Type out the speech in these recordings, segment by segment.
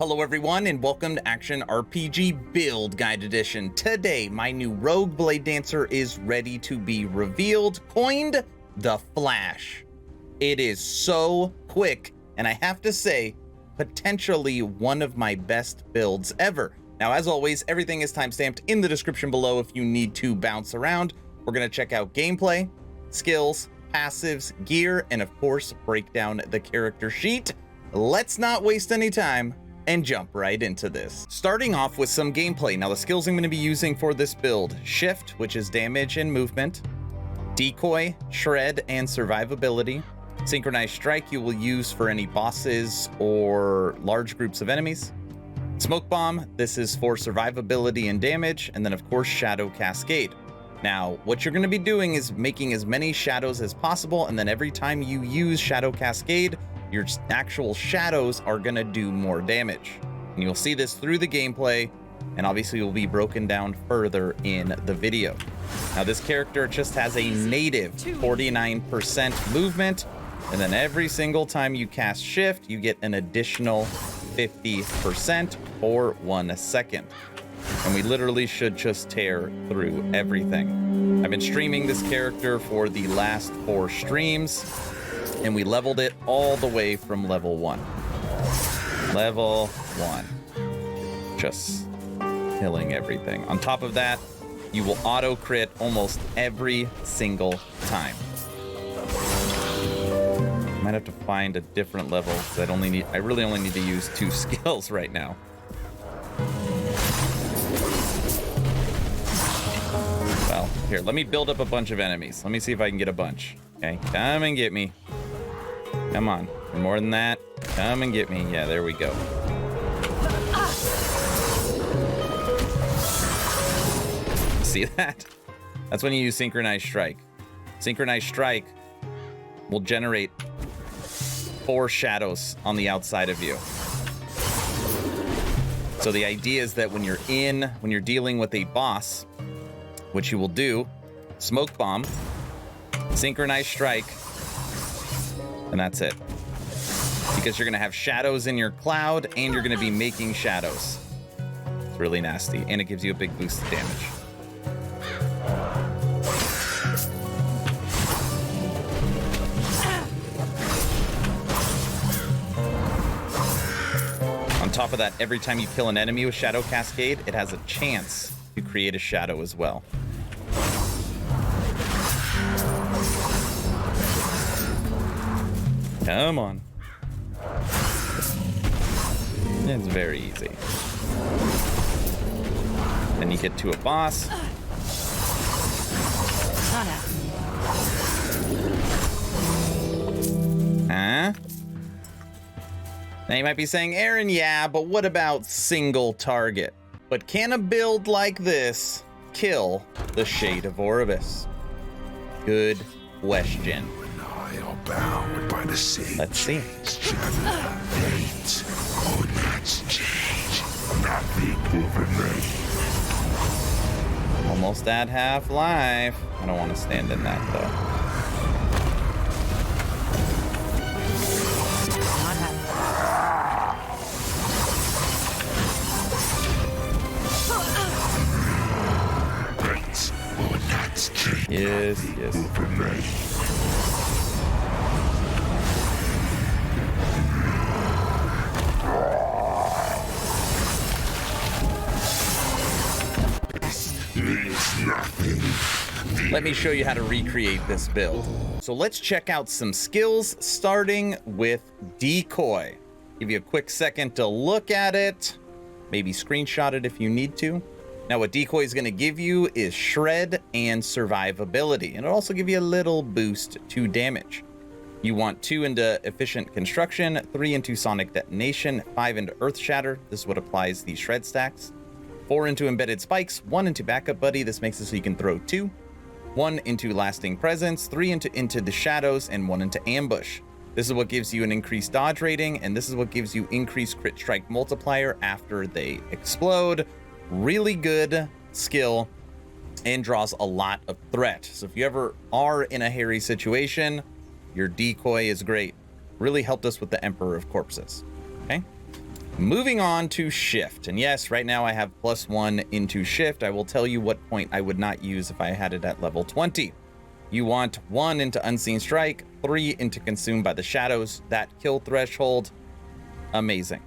Hello everyone and welcome to Action RPG Build Guide Edition. Today, my new rogue Bladedancer is ready to be revealed, coined the Flash. It is so quick, and I have to say, potentially one of my best builds ever. Now, as always, everything is timestamped in the description below if you need to bounce around. We're going to check out gameplay, skills, passives, gear, and of course, break down the character sheet. Let's not waste any time and jump right into this. Starting off with some gameplay. Now, the skills I'm going to be using for this build: Shift, which is damage and movement; Decoy, Shred, and survivability; Synchronized Strike, you will use for any bosses or large groups of enemies; Smoke Bomb, this is for survivability and damage; and then of course Shadow Cascade. Now, what you're going to be doing is making as many shadows as possible, and then every time you use Shadow Cascade, your actual shadows are going to do more damage. And you'll see this through the gameplay, and obviously will be broken down further in the video. Now, this character just has a native 49% movement, and then every single time you cast Shift, you get an additional 50% for 1 second. And we literally should just tear through everything. I've been streaming this character for the last 4 streams, and we leveled it all the way from level 1. Level 1. Just killing everything. On top of that, you will auto crit almost every single time. Might have to find a different level because I really only need to use 2 skills right now. Well, here, let me build up a bunch of enemies. Let me see if I can get a bunch. Okay, come and get me. Come on. For more than that, come and get me. Yeah, there we go. See that? That's when you use Synchronized Strike. Synchronized Strike will generate 4 shadows on the outside of you. So the idea is that when you're dealing with a boss, which you will do, Smoke Bomb, Synchronized Strike, and that's it. Because you're gonna have shadows in your cloud, and you're gonna be making shadows. It's really nasty, and it gives you a big boost of damage. On top of that, every time you kill an enemy with Shadow Cascade, it has a chance to create a shadow as well. Come on. It's very easy. Then you get to a boss. Huh? Now you might be saying, Aaron, yeah, but what about single target? But can a build like this kill the Shade of Oribus? Good question. Bound by the same. Let's see. Almost at half-life. I don't want to stand in that though. Yes, yes. Let me show you how to recreate this build. So let's check out some skills, starting with Decoy. Give you a quick second to look at it, maybe screenshot it if you need to. Now, what Decoy is going to give you is Shred and survivability, and it'll also give you a little boost to damage. You want 2 into efficient construction, 3 into sonic detonation, 5 into earth shatter. This is what applies the shred stacks. 4 into embedded spikes, 1 into backup buddy. This makes it so you can throw 2. 1 into lasting presence, 3 into the shadows, and 1 into ambush. This is what gives you an increased dodge rating, and this is what gives you increased crit strike multiplier after they explode. Really good skill and draws a lot of threat. So if you ever are in a hairy situation, your Decoy is great. Really helped us with the Emperor of Corpses. Okay. Moving on to shift. And yes, right now I have +1 into shift. I will tell you what point I would not use if I had it at level 20. You want 1 into unseen strike, 3 into consumed by the shadows. That kill threshold, amazing.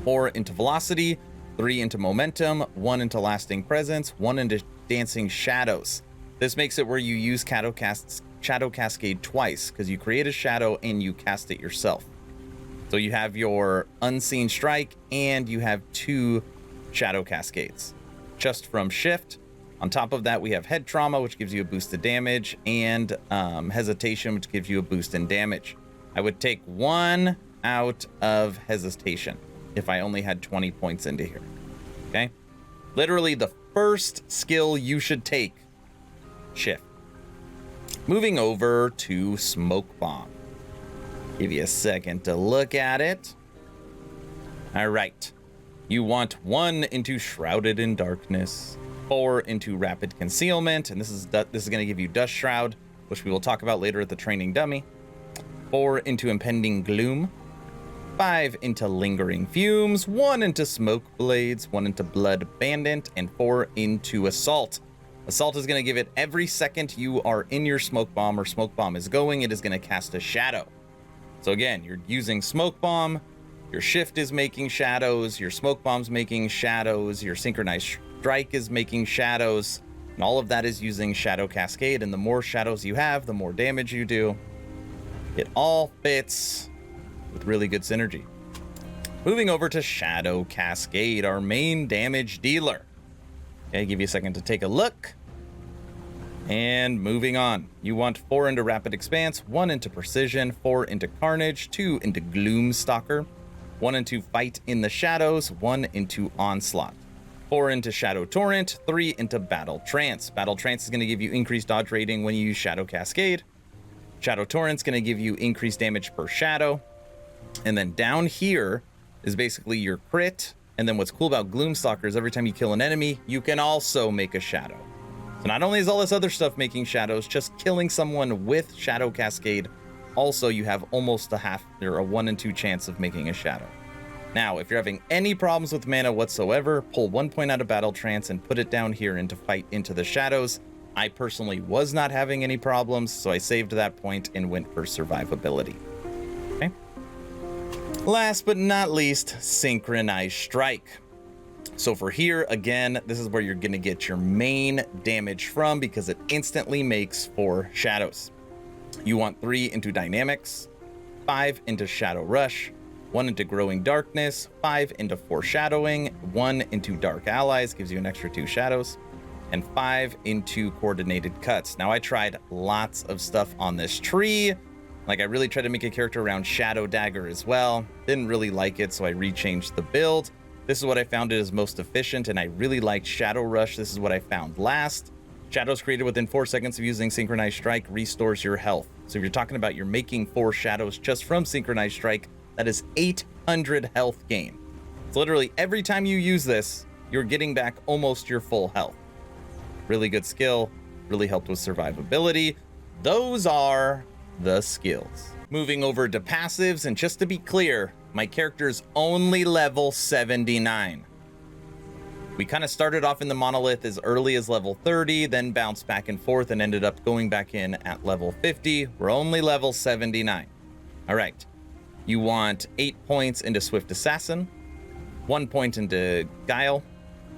4 into velocity, 3 into momentum, 1 into lasting presence, 1 into dancing shadows. This makes it where you use Shadow Cascade twice, because you create a shadow and you cast it yourself. So you have your unseen strike and you have 2 Shadow Cascades just from shift. On top of that, we have head trauma, which gives you a boost to damage, and hesitation, which gives you a boost in damage. I would take 1 out of hesitation if I only had 20 points into here. Okay? Literally the first skill you should take, shift. Moving over to smoke bomb. Give you a second to look at it. All right. You want 1 into shrouded in darkness, 4 into rapid concealment, and this is going to give you dust shroud, which we will talk about later at the training dummy. 4 into impending gloom, 5 into lingering fumes, 1 into smoke blades, 1 into blood bandit, and 4 into assault. Assault is going to give it every second you are in your smoke bomb or smoke bomb is going, it is going to cast a shadow. So again, you're using smoke bomb, your shift is making shadows, your smoke bomb's making shadows, your synchronized strike is making shadows, and all of that is using Shadow Cascade, and the more shadows you have, the more damage you do. It all fits with really good synergy. Moving over to Shadow Cascade, our main damage dealer. Okay, give you a second to take a look. And moving on, you want 4 into Rapid Expanse, 1 into Precision, 4 into Carnage, 2 into Gloom Stalker, 1 into Fight in the Shadows, 1 into Onslaught, 4 into Shadow Torrent, 3 into Battle Trance. Battle Trance is going to give you increased dodge rating when you use Shadow Cascade. Shadow Torrent's going to give you increased damage per shadow. And then down here is basically your crit. And then what's cool about Gloom Stalker is every time you kill an enemy, you can also make a shadow. So not only is all this other stuff making shadows, just killing someone with Shadow Cascade, also you have almost a 1 in 2 chance of making a shadow. Now, if you're having any problems with mana whatsoever, pull 1 point out of Battle Trance and put it down here into Fight into the Shadows. I personally was not having any problems, so I saved that point and went for survivability. Okay. Last but not least, Synchronized Strike. So for here, again, this is where you're going to get your main damage from because it instantly makes 4 shadows. You want 3 into Dynamics, 5 into Shadow Rush, 1 into Growing Darkness, 5 into Foreshadowing, 1 into Dark Allies, gives you an extra 2 shadows, and 5 into Coordinated Cuts. Now I tried lots of stuff on this tree. Like I really tried to make a character around Shadow Dagger as well. Didn't really like it, so I rechanged the build. This is what I found is most efficient, and I really liked Shadow Rush. This is what I found last. Shadows created within 4 seconds of using Synchronized Strike restores your health. So if you're talking about you're making 4 shadows just from Synchronized Strike, that is 800 health gain. So literally every time you use this, you're getting back almost your full health. Really good skill, really helped with survivability. Those are the skills. Moving over to passives, and just to be clear, my character's only level 79. We kind of started off in the monolith as early as level 30, then bounced back and forth and ended up going back in at level 50. We're only level 79. All right. You want 8 points into Swift Assassin, 1 point into Guile,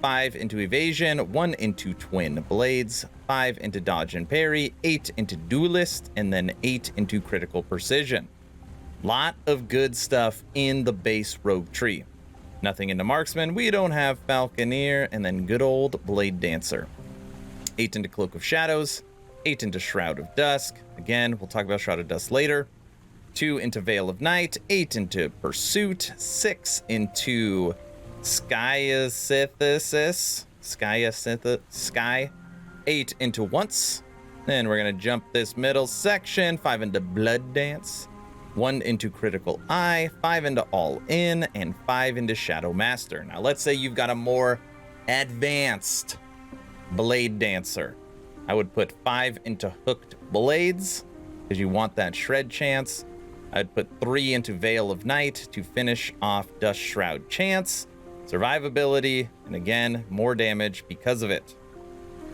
5 into Evasion, 1 into Twin Blades, 5 into Dodge and Parry, 8 into Duelist, and then 8 into Critical Precision. Lot of good stuff in the base rogue tree. Nothing into Marksman. We don't have Falconeer, and then good old Bladedancer. 8 into Cloak of Shadows, 8 into Shroud of Dusk. Again, we'll talk about Shroud of Dusk later. 2 into Veil of Night, 8 into Pursuit, 6 into Sky, 8 into Once. Then we're going to jump this middle section, 5 into Blood Dance, 1 into Critical Eye, 5 into All In, and 5 into Shadow Master. Now let's say you've got a more advanced Bladedancer. I would put 5 into Hooked Blades, because you want that shred chance. I'd put 3 into Veil of Night to finish off Dust Shroud Chance, survivability, and again, more damage because of it.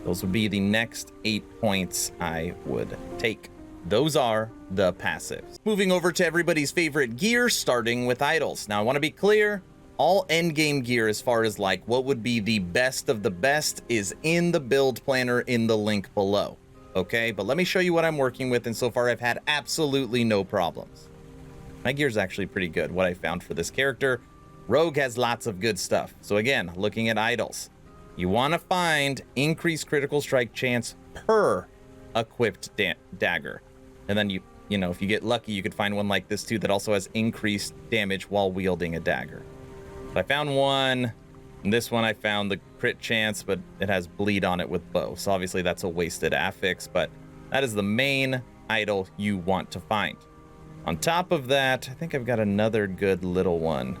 Those would be the next 8 points I would take. Those are the passives. Moving over to everybody's favorite gear, starting with idols. Now, I want to be clear, all endgame gear as far as like what would be the best of the best is in the build planner in the link below. Okay, but let me show you what I'm working with, and so far I've had absolutely no problems. My gear's actually pretty good, what I found for this character. Rogue has lots of good stuff. So again, looking at idols, you want to find increased critical strike chance per equipped dagger. And then you know, if you get lucky, you could find one like this too that also has increased damage while wielding a dagger. So I found one, and this one I found the crit chance, but it has bleed on it with bow. So obviously that's a wasted affix, but that is the main idol you want to find. On top of that, I think I've got another good little one.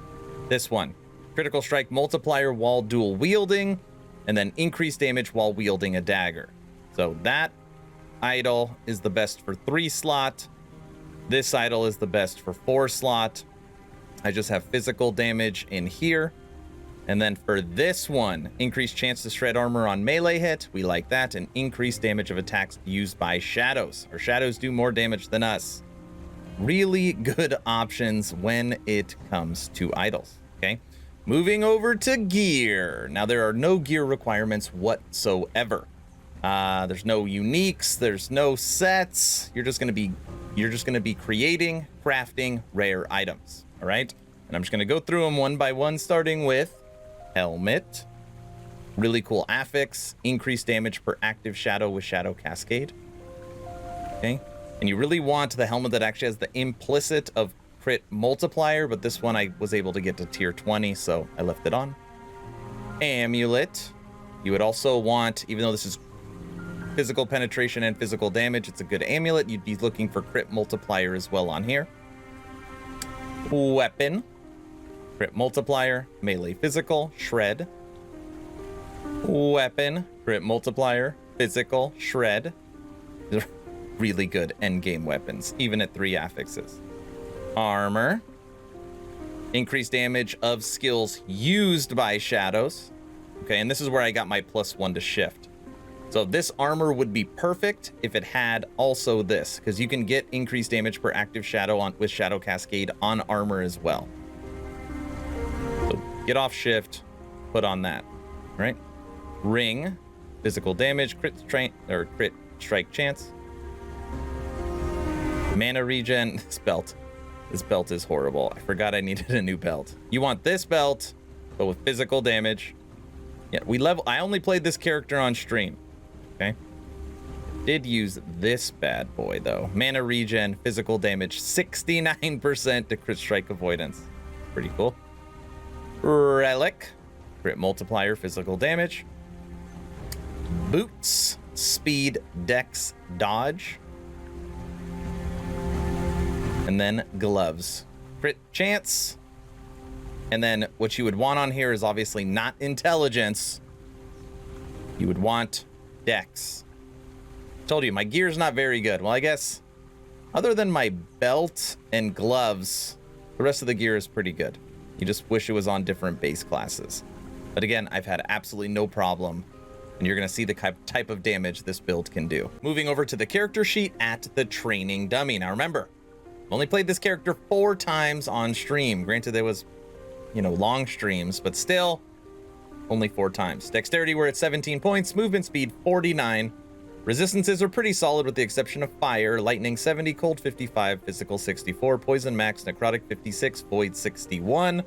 This one, critical strike multiplier while dual wielding, and then increased damage while wielding a dagger. So that idol is the best for 3 slot. This idol is the best for 4 slot. I just have physical damage in here. And then for this one, increased chance to shred armor on melee hit. We like that. And increased damage of attacks used by shadows. Our shadows do more damage than us. Really good options when it comes to idols. Okay. Moving over to gear. Now there are no gear requirements whatsoever. There's no uniques, there's no sets. You're just gonna be creating, crafting rare items. All right, and I'm just gonna go through them one by one, starting with helmet. Really cool affix, increased damage per active shadow with shadow cascade. Okay, and you really want the helmet that actually has the implicit of crit multiplier, but this one I was able to get to tier 20, so I left it on. Amulet. You would also want, even though this is physical penetration and physical damage, it's a good amulet. You'd be looking for crit multiplier as well on here. Weapon. Crit multiplier, melee physical, shred. Weapon, crit multiplier, physical, shred. They're really good endgame weapons, even at 3 affixes. Armor. Increased damage of skills used by shadows. Okay, and this is where I got my +1 to shift. So this armor would be perfect if it had also this, because you can get increased damage per active shadow with Shadow Cascade on armor as well. So get off shift, put on that. All right. Ring, physical damage, crit strike chance. Mana regen. This belt is horrible. I forgot I needed a new belt. You want this belt, but with physical damage. Yeah, I only played this character on stream. Okay. Did use this bad boy though. Mana regen, physical damage, 69% to crit strike avoidance. Pretty cool. Relic, crit multiplier, physical damage. Boots, speed, dex, dodge. And then gloves, crit chance. And then what you would want on here is obviously not intelligence. You would want dex. Told you, my gear's not very good. Well, I guess other than my belt and gloves, the rest of the gear is pretty good. You just wish it was on different base classes. But again, I've had absolutely no problem, and you're going to see the type of damage this build can do. Moving over to the character sheet at the training dummy. Now remember, I've only played this character 4 times on stream. Granted, there was, long streams, but still only 4 times. Dexterity, we're at 17 points. Movement speed, 49. Resistances are pretty solid with the exception of fire. Lightning, 70. Cold, 55. Physical, 64. Poison max. Necrotic, 56. Void, 61.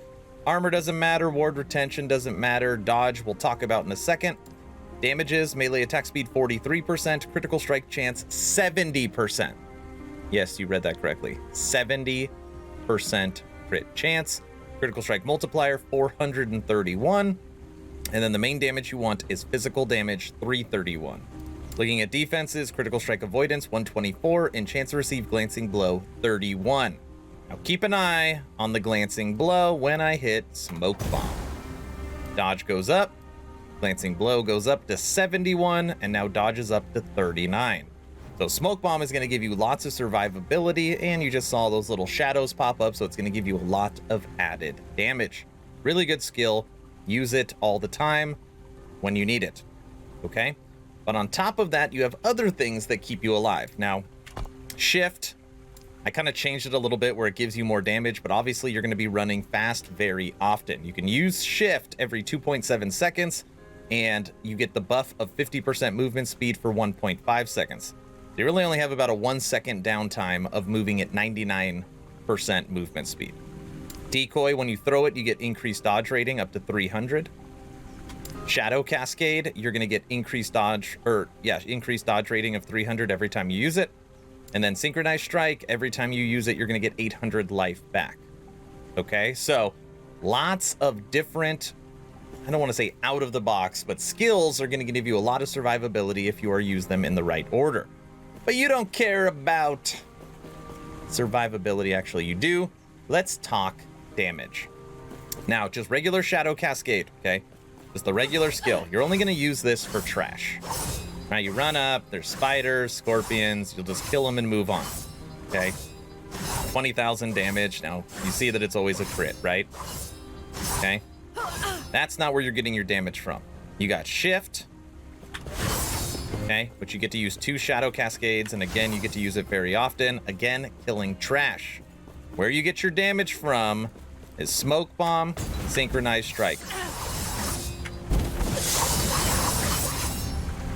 Armor doesn't matter. Ward retention doesn't matter. Dodge, we'll talk about in a second. Damages, melee attack speed, 43%. Critical strike chance, 70%. Yes, you read that correctly. 70% crit chance. Critical strike multiplier, 431. And then the main damage you want is physical damage, 331. Looking at defenses, critical strike avoidance, 124, and chance to receive glancing blow, 31. Now keep an eye on the glancing blow when I hit smoke bomb. Dodge goes up, glancing blow goes up to 71, and now dodge is up to 39. So Smoke Bomb is going to give you lots of survivability, and you just saw those little shadows pop up, so it's going to give you a lot of added damage. Really good skill. Use it all the time when you need it, okay? But on top of that, you have other things that keep you alive. Now, Shift, I kind of changed it a little bit where it gives you more damage, but obviously you're going to be running fast very often. You can use Shift every 2.7 seconds, and you get the buff of 50% movement speed for 1.5 seconds. So you really only have about a 1 second downtime of moving at 99% movement speed. Decoy, when you throw it, you get increased dodge rating up to 300. Shadow Cascade, you're going to get increased dodge rating of 300 every time you use it. And then Synchronized Strike, every time you use it, you're going to get 800 life back. Okay, so lots of different, I don't want to say out of the box, but skills are going to give you a lot of survivability if you are use them in the right order. But you don't care about survivability, actually you do. Let's talk damage. Now, just regular Shadow Cascade, okay? Just the regular skill. You're only going to use this for trash. Now you run up, there's spiders, scorpions, you'll just kill them and move on, okay? 20,000 damage. Now, you see that it's always a crit, right? Okay? That's not where you're getting your damage from. You got Shift, okay? But you get to use 2 Shadow Cascades, and again, you get to use it very often. Again, killing trash. Where you get your damage from is Smoke Bomb, Synchronized Strike.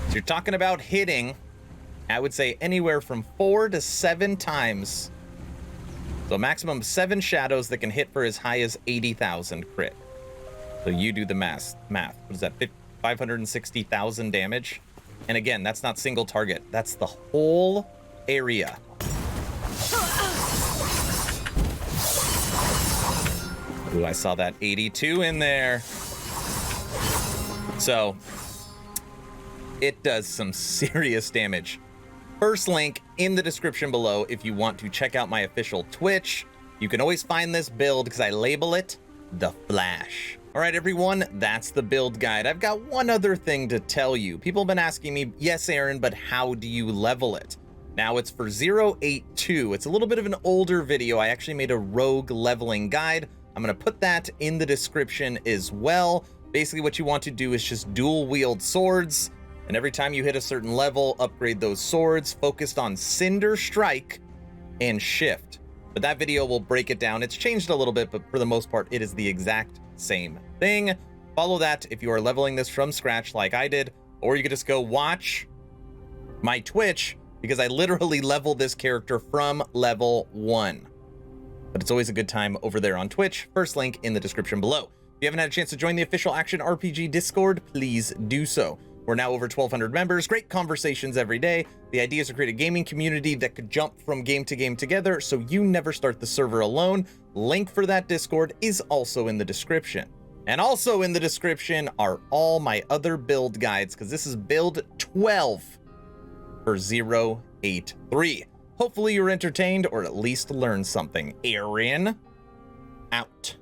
So you're talking about hitting, I would say anywhere from 4 to 7 times. So maximum 7 shadows that can hit for as high as 80,000 crit. So you do the math. What is that? 560,000 damage. And again, that's not single target. That's the whole area. Ooh, I saw that 82 in there. So it does some serious damage. First link in the description below if you want to check out my official Twitch. You can always find this build because I label it the Flash. All right, everyone, that's the build guide. I've got one other thing to tell you. People have been asking me, yes, Aaron, but how do you level it? Now it's for 082. It's a little bit of an older video. I actually made a rogue leveling guide. I'm going to put that in the description as well. Basically, what you want to do is just dual wield swords. And every time you hit a certain level, upgrade those swords, focused on Cinder Strike and Shift. But that video will break it down. It's changed a little bit, but for the most part, it is the exact same thing. Follow that if you are leveling this from scratch like I did, or you could just go watch my Twitch because I literally leveled this character from level 1. But it's always a good time over there on Twitch. First link in the description below. If you haven't had a chance to join the official Action RPG Discord, please do so. We're now over 1,200 members, great conversations every day. The idea is to create a gaming community that could jump from game to game together so you never start the server alone. Link for that Discord is also in the description. And also in the description are all my other build guides, because this is build 12 for 083. Hopefully you're entertained or at least learned something. Aaron, out.